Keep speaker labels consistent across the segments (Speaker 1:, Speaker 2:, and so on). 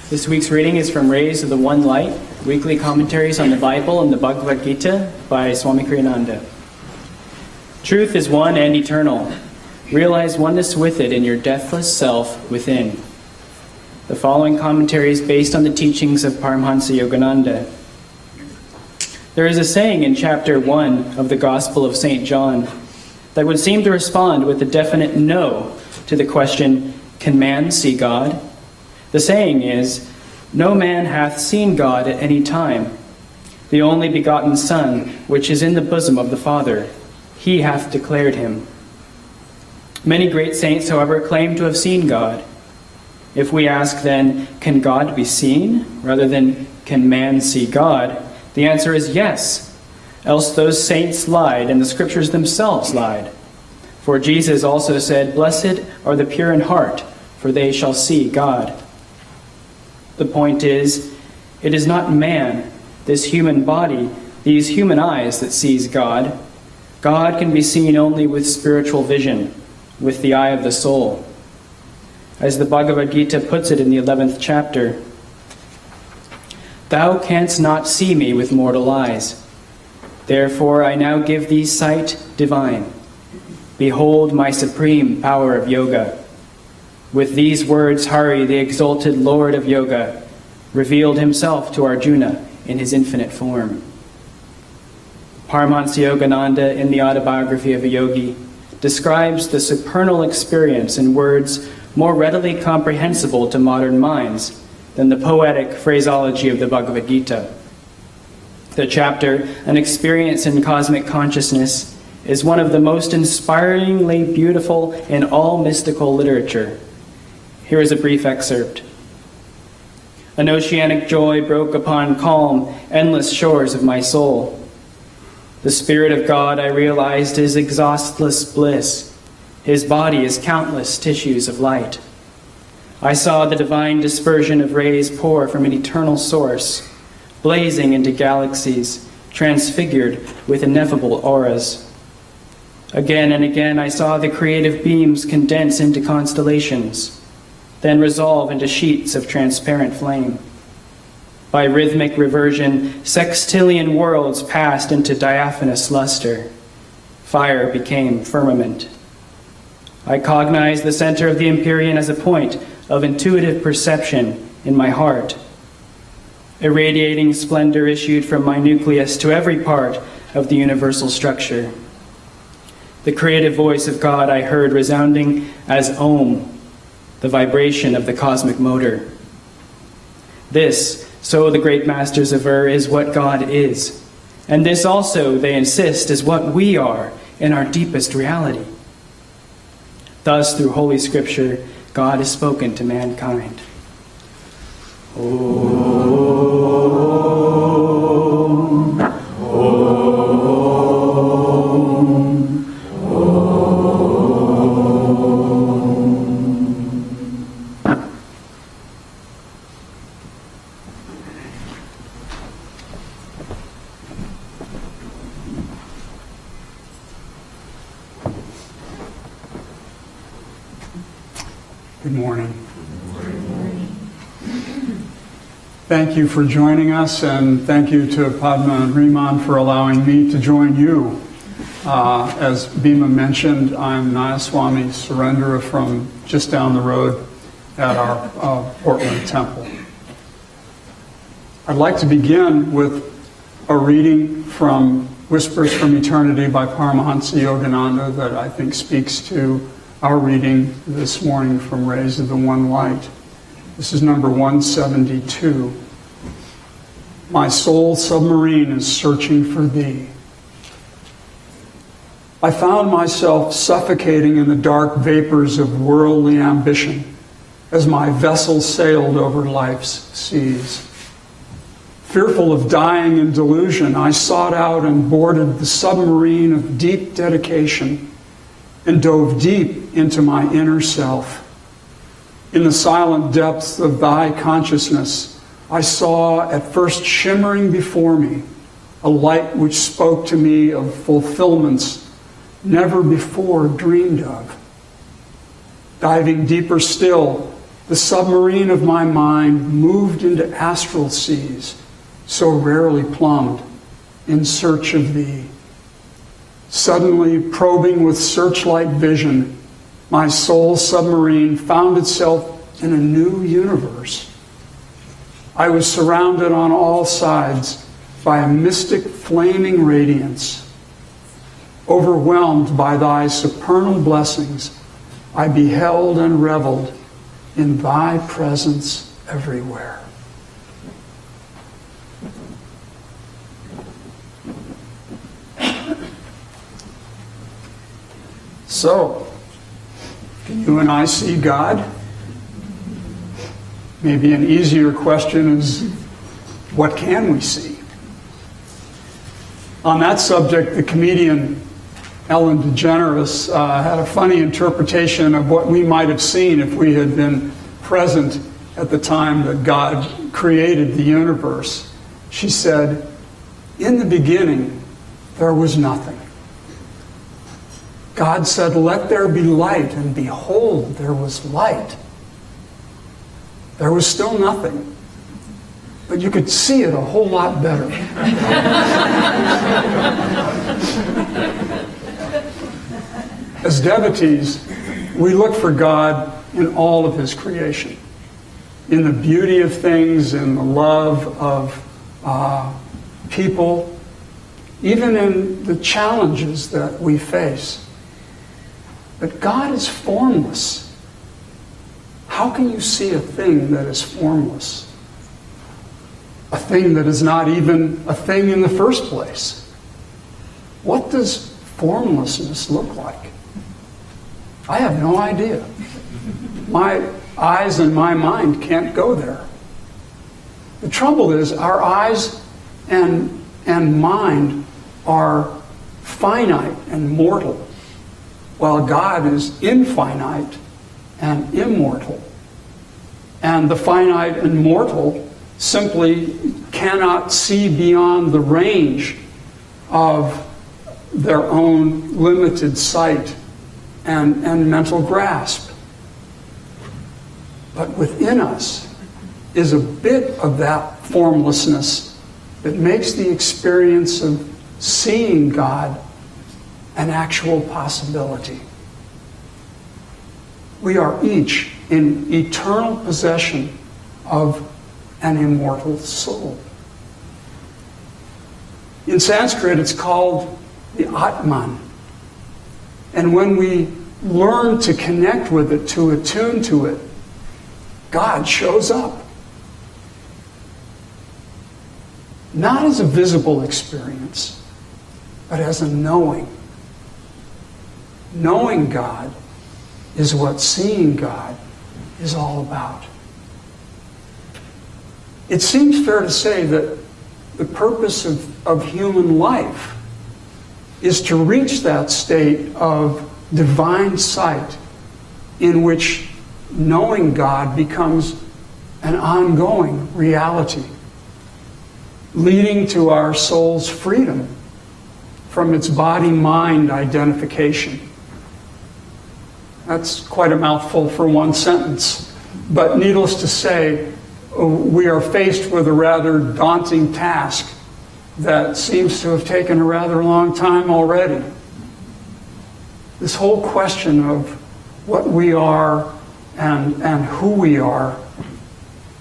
Speaker 1: This week's reading is from Rays of the One Light, Weekly Commentaries on the Bible and the Bhagavad Gita by Swami Kriyananda. Truth is one and eternal. Realize oneness with it in your deathless self within. The following commentary is based on the teachings of Paramahansa Yogananda. There is a saying in chapter 1 of the Gospel of St. John that would seem to respond with a definite no to the question, can man see God? The saying is, no man hath seen God at any time. The only begotten Son, which is in the bosom of the Father, he hath declared him. Many great saints, however, claim to have seen God. If we ask then, can God be seen, rather than can man see God, the answer is yes, else those saints lied and the scriptures themselves lied. For Jesus also said, blessed are the pure in heart, for they shall see God. The point is, it is not man, this human body, these human eyes that sees God. God can be seen only with spiritual vision, with the eye of the soul. As the Bhagavad Gita puts it in the 11th chapter, thou canst not see me with mortal eyes. Therefore I now give thee sight divine. Behold my supreme power of yoga. With these words, Hari, the exalted Lord of Yoga, revealed himself to Arjuna in his infinite form. Paramahansa Yogananda, in the Autobiography of a Yogi, describes the supernal experience in words more readily comprehensible to modern minds than the poetic phraseology of the Bhagavad Gita. The chapter, An Experience in Cosmic Consciousness, is one of the most inspiringly beautiful in all mystical literature. Here is a brief excerpt. An oceanic joy broke upon calm, endless shores of my soul. The Spirit of God, I realized, is exhaustless bliss. His body is countless tissues of light. I saw the divine dispersion of rays pour from an eternal source, blazing into galaxies, transfigured with ineffable auras. Again and again I saw the creative beams condense into constellations, then resolve into sheets of transparent flame. By rhythmic reversion, sextillion worlds passed into diaphanous luster. Fire became firmament. I cognized the center of the Empyrean as a point of intuitive perception in my heart. Irradiating splendor issued from my nucleus to every part of the universal structure. The creative voice of God I heard resounding as Om, the vibration of the cosmic motor. This, so the great masters aver, is what God is. And this also, they insist, is what we are in our deepest reality. Thus, through Holy Scripture, God has spoken to mankind. Om, Om,
Speaker 2: Good morning. Thank you for joining us, and thank you to Padma and Riemann for allowing me to join you. As Bhima mentioned, I'm Nayaswami Surendra from just down the road at our Portland temple. I'd like to begin with a reading from Whispers from Eternity by Paramahansa Yogananda that I think speaks to our reading this morning from Rays of the One Light. This is number 172. My soul submarine is searching for thee. I found myself suffocating in the dark vapors of worldly ambition as my vessel sailed over life's seas. Fearful of dying in delusion, I sought out and boarded the submarine of deep dedication and dove deep into my inner self. In the silent depths of thy consciousness, I saw at first shimmering before me a light which spoke to me of fulfillments never before dreamed of. Diving deeper still, the submarine of my mind moved into astral seas, so rarely plumbed, in search of thee. Suddenly, probing with searchlight vision, my soul submarine found itself in a new universe. I was surrounded on all sides by a mystic flaming radiance. Overwhelmed by thy supernal blessings, I beheld and reveled in thy presence everywhere. So, can you and I see God? Maybe an easier question is, what can we see? On that subject, the comedian Ellen DeGeneres had a funny interpretation of what we might have seen if we had been present at the time that God created the universe. She said, "In the beginning, there was nothing. God said, 'Let there be light,' and behold, there was light. There was still nothing, but you could see it a whole lot better." As devotees, we look for God in all of His creation, in the beauty of things, in the love of people, even in the challenges that we face. But God is formless. How can you see a thing that is formless? A thing that is not even a thing in the first place? What does formlessness look like? I have no idea. My eyes and my mind can't go there. The trouble is, our eyes and mind are finite and mortal, while God is infinite and immortal. And the finite and mortal simply cannot see beyond the range of their own limited sight and mental grasp. But within us is a bit of that formlessness that makes the experience of seeing God an actual possibility. We are each in eternal possession of an immortal soul. In Sanskrit, it's called the Atman. And when we learn to connect with it, to attune to it, God shows up. Not as a visible experience, but as a knowing. Knowing God is what seeing God is all about. It seems fair to say that the purpose of human life is to reach that state of divine sight in which knowing God becomes an ongoing reality, leading to our soul's freedom from its body-mind identification. That's quite a mouthful for one sentence. But needless to say, we are faced with a rather daunting task that seems to have taken a rather long time already. This whole question of what we are and who we are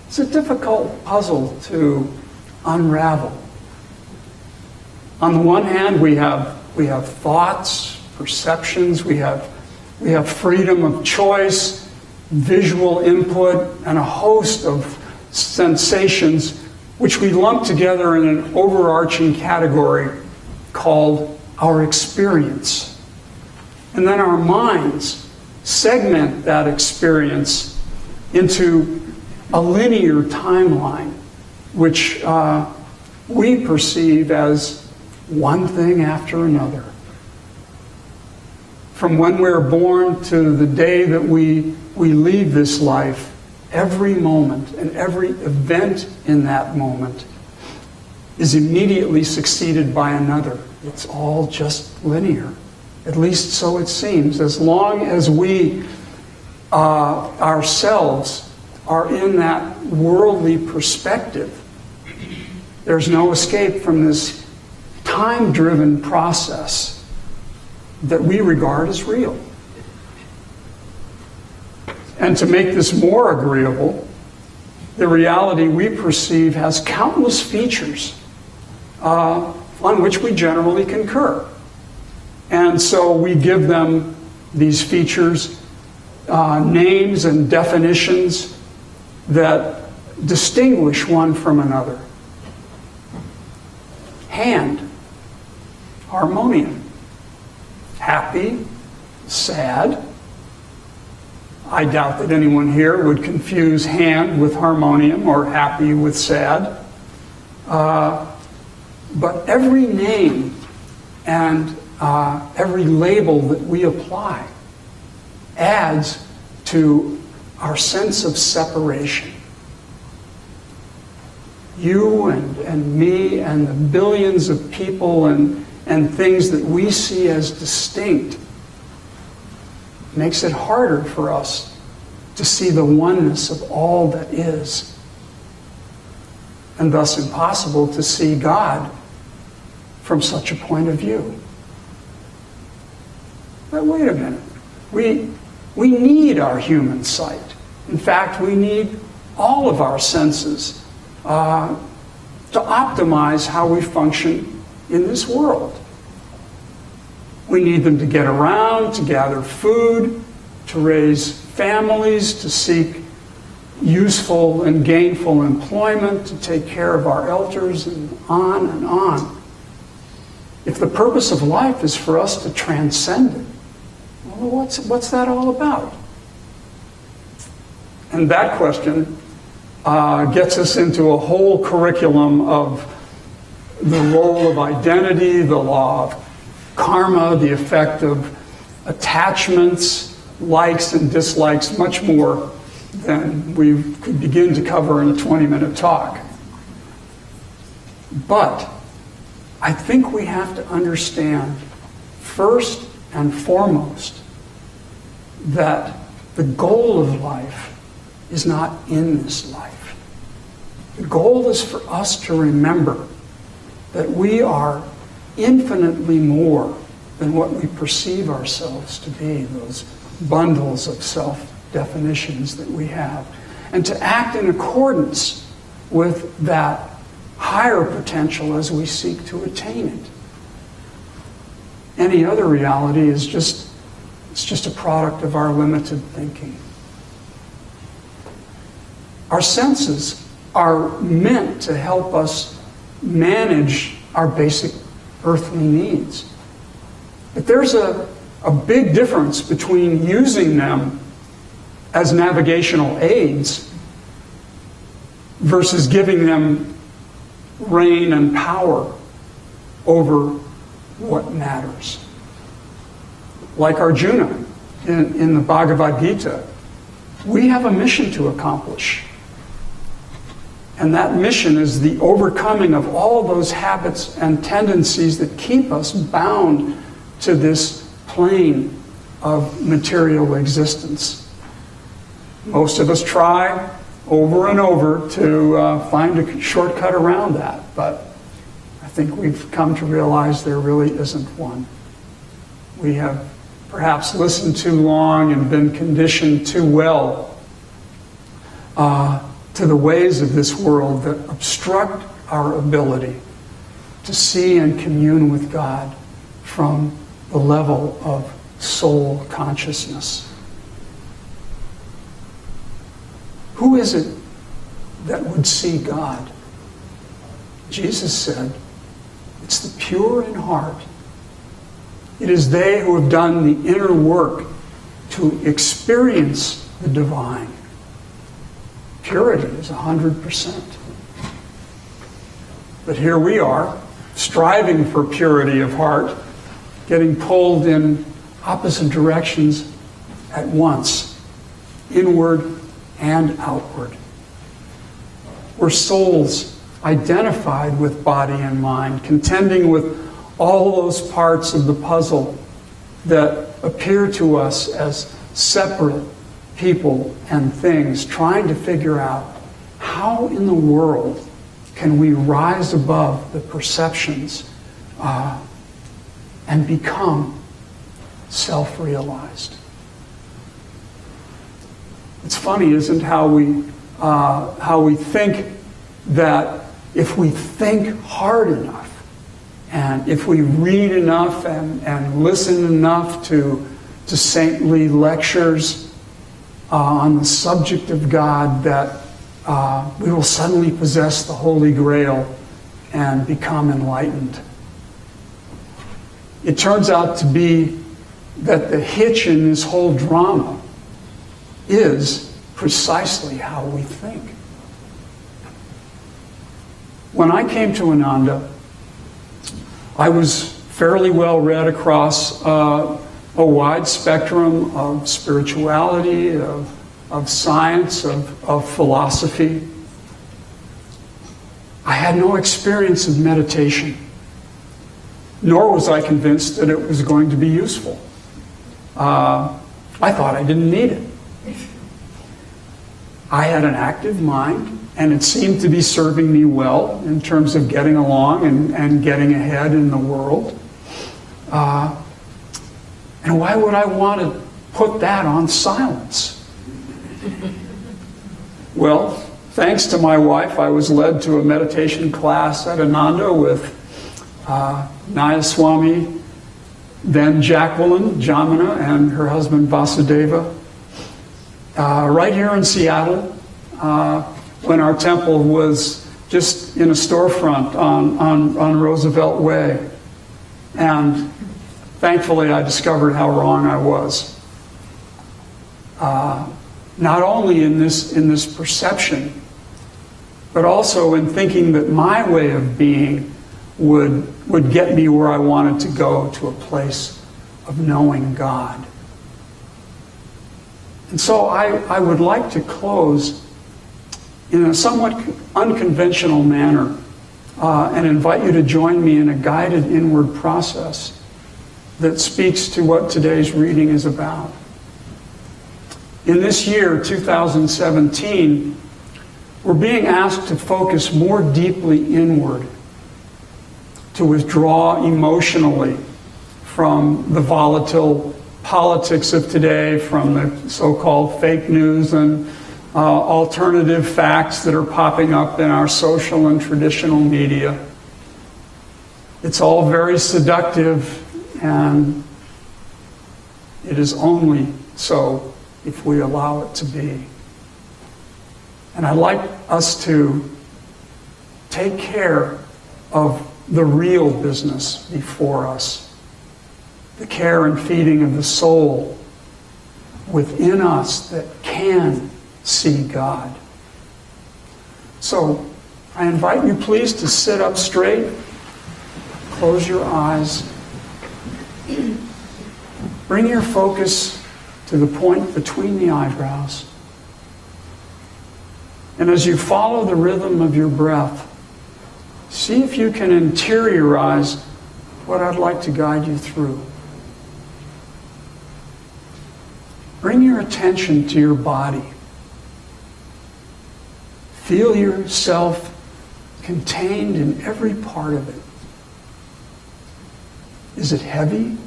Speaker 2: is a difficult puzzle to unravel. On the one hand, we have thoughts, perceptions, we have freedom of choice, visual input, and a host of sensations which we lump together in an overarching category called our experience. And then our minds segment that experience into a linear timeline, which we perceive as one thing after another. From when we're born to the day that we leave this life, every moment and every event in that moment is immediately succeeded by another. It's all just linear. At least so it seems. As long as we ourselves are in that worldly perspective. There's no escape from this time-driven process that we regard as real. And to make this more agreeable, the reality we perceive has countless features on which we generally concur. And so we give them these features names and definitions that distinguish one from another. Hand, harmonium. Happy, sad. I doubt that anyone here would confuse hand with harmonium or happy with sad. But every name and every label that we apply adds to our sense of separation. You and me and the billions of people and things that we see as distinct makes it harder for us to see the oneness of all that is, and thus impossible to see God from such a point of view. But wait a minute. We need our human sight. In fact, we need all of our senses to optimize how we function in this world. We need them to get around, to gather food, to raise families, to seek useful and gainful employment, to take care of our elders, and on and on. If the purpose of life is for us to transcend it, well, what's that all about? And that question gets us into a whole curriculum of the role of identity, the law of karma, the effect of attachments, likes and dislikes, much more than we could begin to cover in a 20-minute talk. But I think we have to understand, first and foremost, that the goal of life is not in this life. The goal is for us to remember that we are infinitely more than what we perceive ourselves to be, those bundles of self-definitions that we have, and to act in accordance with that higher potential as we seek to attain it. Any other reality is just a product of our limited thinking. Our senses are meant to help us manage our basic earthly needs. But there's a big difference between using them as navigational aids versus giving them reign and power over what matters. Like Arjuna in the Bhagavad Gita, we have a mission to accomplish. And that mission is the overcoming of all those habits and tendencies that keep us bound to this plane of material existence. Most of us try over and over to find a shortcut around that, but I think we've come to realize there really isn't one. We have perhaps listened too long and been conditioned too well to the ways of this world that obstruct our ability to see and commune with God from the level of soul consciousness. Who is it that would see God? Jesus said, it's the pure in heart. It is they who have done the inner work to experience the divine. Purity is 100%. But here we are, striving for purity of heart, getting pulled in opposite directions at once, inward and outward. We're souls identified with body and mind, contending with all those parts of the puzzle that appear to us as separate people and things trying to figure out how in the world can we rise above the perceptions and become self-realized. It's funny, isn't it, how we think that if we think hard enough, and if we read enough and listen enough to saintly lectures on the subject of God, that we will suddenly possess the Holy Grail and become enlightened. It turns out to be that the hitch in this whole drama is precisely how we think. When I came to Ananda, I was fairly well read across a wide spectrum of spirituality, of science, of philosophy. I had no experience of meditation, nor was I convinced that it was going to be useful. I thought I didn't need it. I had an active mind, and it seemed to be serving me well in terms of getting along and getting ahead in the world. And why would I want to put that on silence? Well, thanks to my wife, I was led to a meditation class at Ananda with Nayaswami, then Jacqueline Jamina, and her husband Vasudeva, right here in Seattle, when our temple was just in a storefront on Roosevelt Way. And thankfully I discovered how wrong I was. Not only in this perception, but also in thinking that my way of being would get me where I wanted to go, to a place of knowing God. And so I would like to close in a somewhat unconventional manner and invite you to join me in a guided inward process that speaks to what today's reading is about. In this year, 2017, we're being asked to focus more deeply inward, to withdraw emotionally from the volatile politics of today, from the so-called fake news and alternative facts that are popping up in our social and traditional media. It's all very seductive, and it is only so if we allow it to be. And I'd like us to take care of the real business before us, the care and feeding of the soul within us that can see God. So I invite you please to sit up straight, close your eyes, bring your focus to the point between the eyebrows. And as you follow the rhythm of your breath, see if you can interiorize what I'd like to guide you through. Bring your attention to your body. Feel yourself contained in every part of it. Is it heavy,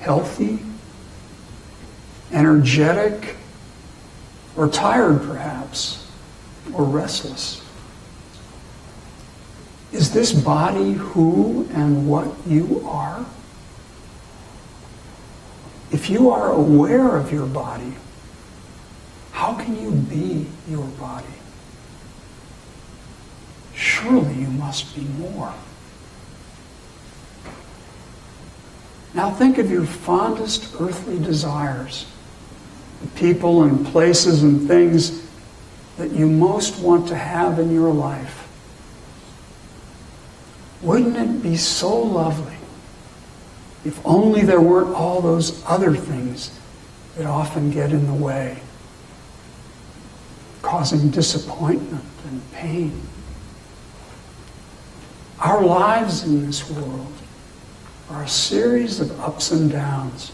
Speaker 2: healthy, energetic, or tired perhaps, or restless? Is this body who and what you are? If you are aware of your body, how can you be your body? Surely you must be more. Now think of your fondest earthly desires, the people and places and things that you most want to have in your life. Wouldn't it be so lovely if only there weren't all those other things that often get in the way, causing disappointment and pain? Our lives in this world are a series of ups and downs.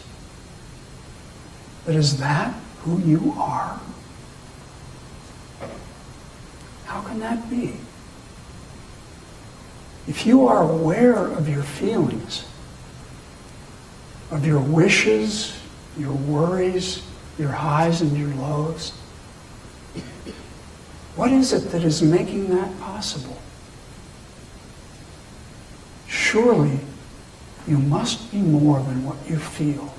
Speaker 2: But is that who you are? How can that be? If you are aware of your feelings, of your wishes, your worries, your highs and your lows, what is it that is making that possible? Surely you must be more than what you feel.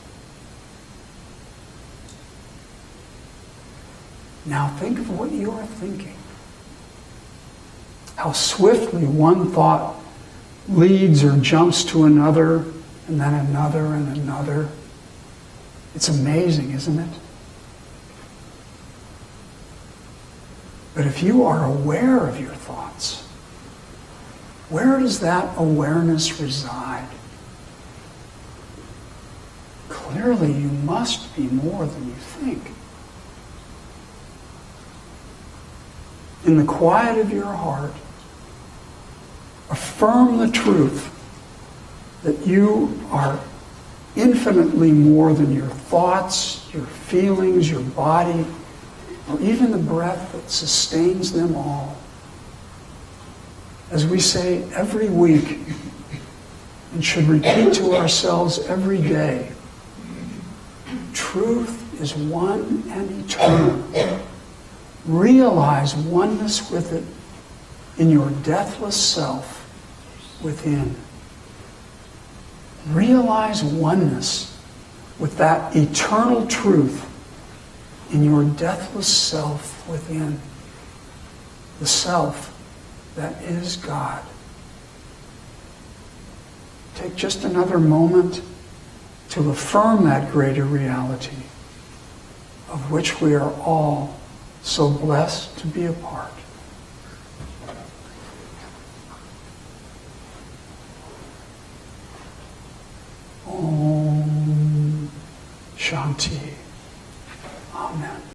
Speaker 2: Now think of what you are thinking. How swiftly one thought leads or jumps to another, and then another and another. It's amazing, isn't it? But if you are aware of your thoughts, where does that awareness reside? Clearly, you must be more than you think. In the quiet of your heart, affirm the truth that you are infinitely more than your thoughts, your feelings, your body, or even the breath that sustains them all. As we say every week, and should repeat to ourselves every day, truth is one and eternal. Realize oneness with it in your deathless self within. Realize oneness with that eternal truth in your deathless self within. The self that is God. Take just another moment to affirm that greater reality of which we are all so blessed to be a part. Om Shanti. Amen.